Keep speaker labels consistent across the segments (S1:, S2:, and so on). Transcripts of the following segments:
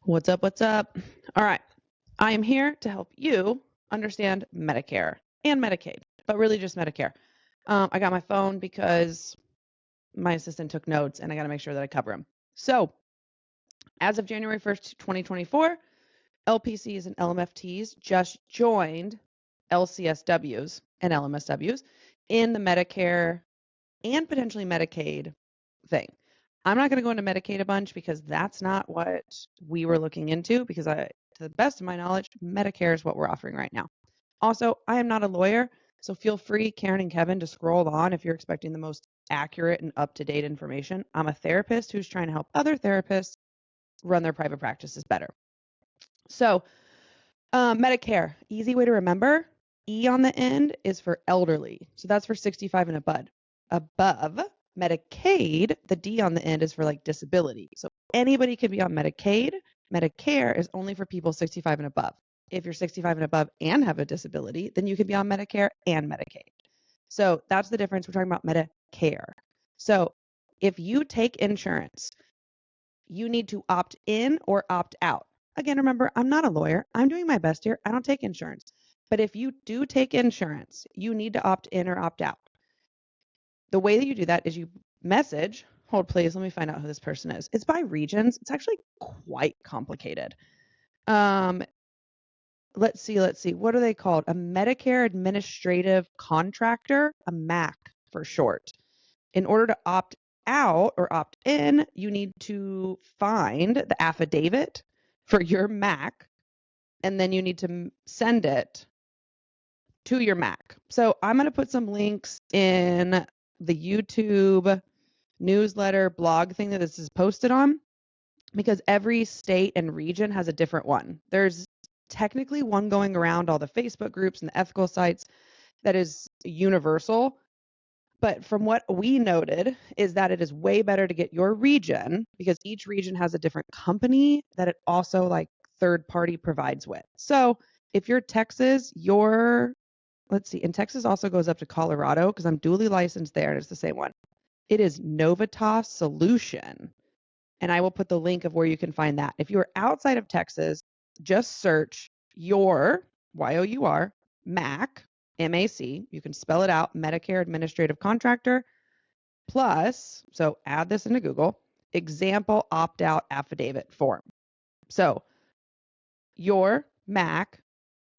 S1: What's up? What's up? All right. I am here to help you understand Medicare and Medicaid, but really just Medicare. I got my phone because my assistant took notes and I got to make sure that I cover them. So, as of January 1st, 2024, LPCs and LMFTs just joined LCSWs and LMSWs in the Medicare and potentially Medicaid thing. I'm not going to go into Medicaid a bunch because that's not what we were looking into because to the best of my knowledge, Medicare is what we're offering right now. Also, I am not a lawyer, so feel free, Karen and Kevin, to scroll on if you're expecting the most accurate and up-to-date information. I'm a therapist who's trying to help other therapists run their private practices better. So, Medicare, easy way to remember, E on the end is for elderly. So that's for 65 and above. Medicaid, the D on the end is for like disability. So anybody could be on Medicaid. Medicare is only for people 65 and above. If you're 65 and above and have a disability, then you can be on Medicare and Medicaid. So that's the difference. We're talking about Medicare. So if you take insurance, you need to opt in or opt out. Again, remember, I'm not a lawyer. I'm doing my best here. I don't take insurance. But if you do take insurance, you need to opt in or opt out. The way that you do that is you message, hold please, let me find out who this person is. It's by regions. It's actually quite complicated. Let's see. What are they called? A Medicare Administrative Contractor, a MAC for short. In order to opt out or opt in, you need to find the affidavit for your MAC, and then you need to send it to your MAC. So I'm going to put some links in the YouTube newsletter blog thing that this is posted on because every state and region has a different one. There's technically one going around all the Facebook groups and the ethical sites that is universal. But from what we noted is that it is way better to get your region because each region has a different company that it also like third party provides with. So if you're Texas, and Texas also goes up to Colorado because I'm duly licensed there and it's the same one. It is Novitas Solution. And I will put the link of where you can find that. If you're outside of Texas, just search your YOUR MAC, MAC. You can spell it out, Medicare Administrative Contractor, plus, so add this into Google, example opt-out affidavit form. So your MAC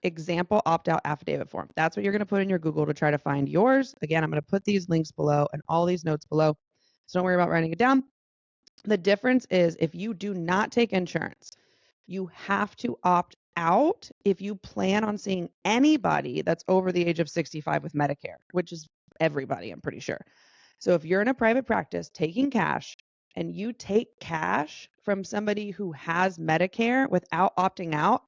S1: example opt-out affidavit form. That's what you're going to put in your Google to try to find yours. Again, I'm going to put these links below and all these notes below. So don't worry about writing it down. The difference is if you do not take insurance, you have to opt out if you plan on seeing anybody that's over the age of 65 with Medicare, which is everybody, I'm pretty sure. So if you're in a private practice taking cash and you take cash from somebody who has Medicare without opting out,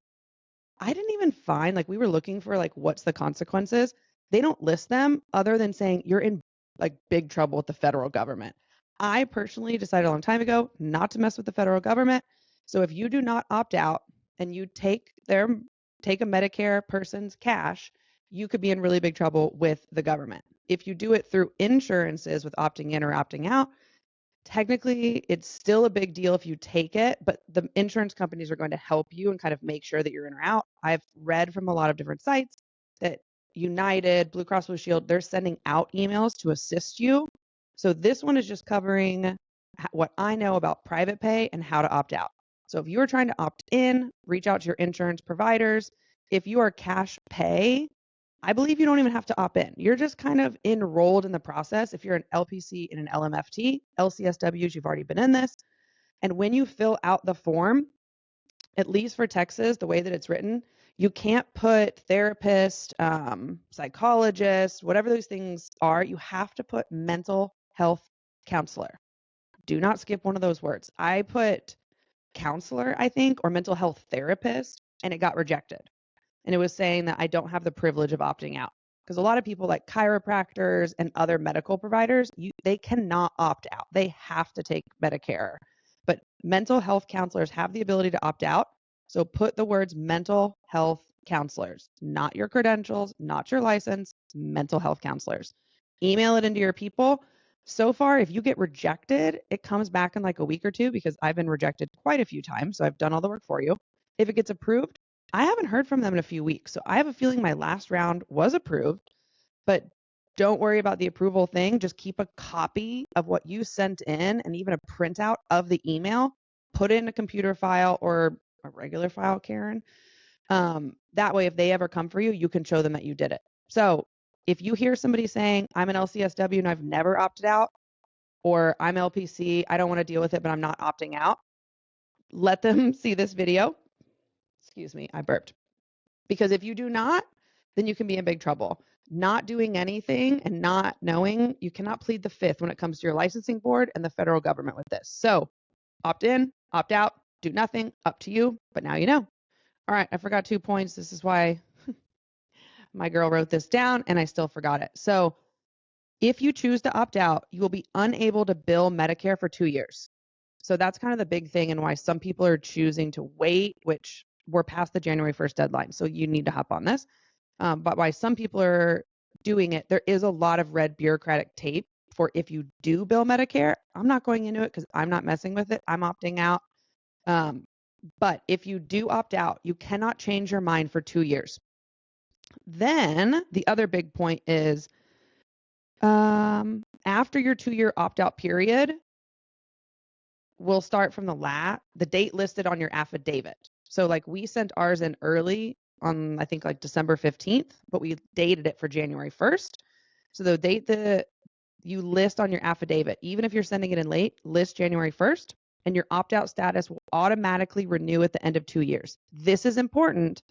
S1: I didn't even find, like we were looking for like what's the consequences. They don't list them other than saying you're in like big trouble with the federal government. I personally decided a long time ago not to mess with the federal government. So if you do not opt out and you take a Medicare person's cash, you could be in really big trouble with the government. If you do it through insurances with opting in or opting out, technically it's still a big deal if you take it, but the insurance companies are going to help you and kind of make sure that you're in or out. I've read from a lot of different sites that United, Blue Cross Blue Shield, they're sending out emails to assist you. So this one is just covering what I know about private pay and how to opt out. So if you are trying to opt in, reach out to your insurance providers. If you are cash pay, I believe you don't even have to opt in. You're just kind of enrolled in the process. If you're an LPC and an LMFT, LCSWs, you've already been in this. And when you fill out the form, at least for Texas, the way that it's written, you can't put therapist, psychologist, whatever those things are. You have to put mental health counselor. Do not skip one of those words. I put counselor, I think, or mental health therapist, and it got rejected. And it was saying that I don't have the privilege of opting out. Because a lot of people like chiropractors and other medical providers, they cannot opt out. They have to take Medicare. But mental health counselors have the ability to opt out. So put the words mental health counselors, not your credentials, not your license, mental health counselors. Email it into your people. So far, if you get rejected, it comes back in like a week or two because I've been rejected quite a few times. So I've done all the work for you. If it gets approved, I haven't heard from them in a few weeks. So I have a feeling my last round was approved, but don't worry about the approval thing. Just keep a copy of what you sent in and even a printout of the email. Put it in a computer file or a regular file, Karen. That way, if they ever come for you, you can show them that you did it. So if you hear somebody saying, I'm an LCSW and I've never opted out, or I'm LPC, I don't want to deal with it, but I'm not opting out, let them see this video. Excuse me, I burped. Because if you do not, then you can be in big trouble. Not doing anything and not knowing, you cannot plead the fifth when it comes to your licensing board and the federal government with this. So opt in, opt out, do nothing, up to you, but now you know. All right, I forgot 2 points. This is why my girl wrote this down and I still forgot it. So if you choose to opt out, you will be unable to bill Medicare for 2 years. So that's kind of the big thing and why some people are choosing to wait, which we're past the January 1st deadline. So you need to hop on this. But why some people are doing it, there is a lot of red bureaucratic tape for if you do bill Medicare. I'm not going into it because I'm not messing with it. I'm opting out. But if you do opt out, you cannot change your mind for 2 years. Then the other big point is after your 2-year opt-out period, we'll start from the date listed on your affidavit. So like we sent ours in early on, I think like December 15th, but we dated it for January 1st. So the date that you list on your affidavit, even if you're sending it in late, list January 1st, and your opt-out status will automatically renew at the end of 2 years. This is important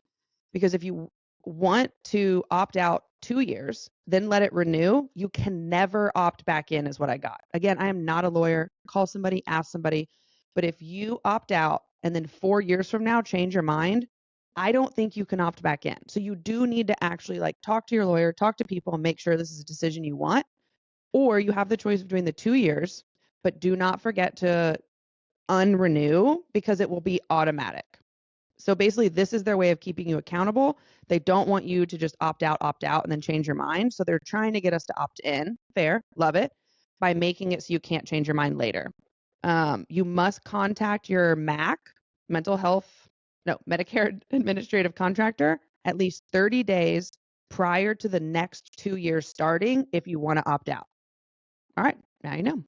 S1: because if you want to opt out 2 years, then let it renew, you can never opt back in is what I got. Again, I am not a lawyer. Call somebody, ask somebody. But if you opt out and then 4 years from now change your mind, I don't think you can opt back in. So you do need to actually like talk to your lawyer, talk to people and make sure this is a decision you want. Or you have the choice between the 2 years, but do not forget to unrenew because it will be automatic. So basically, this is their way of keeping you accountable. They don't want you to just opt out, and then change your mind. So they're trying to get us to opt in. Fair, love it, by making it so you can't change your mind later. You must contact your Medicare Administrative Contractor at least 30 days prior to the next 2 years starting if you want to opt out. All right, now you know.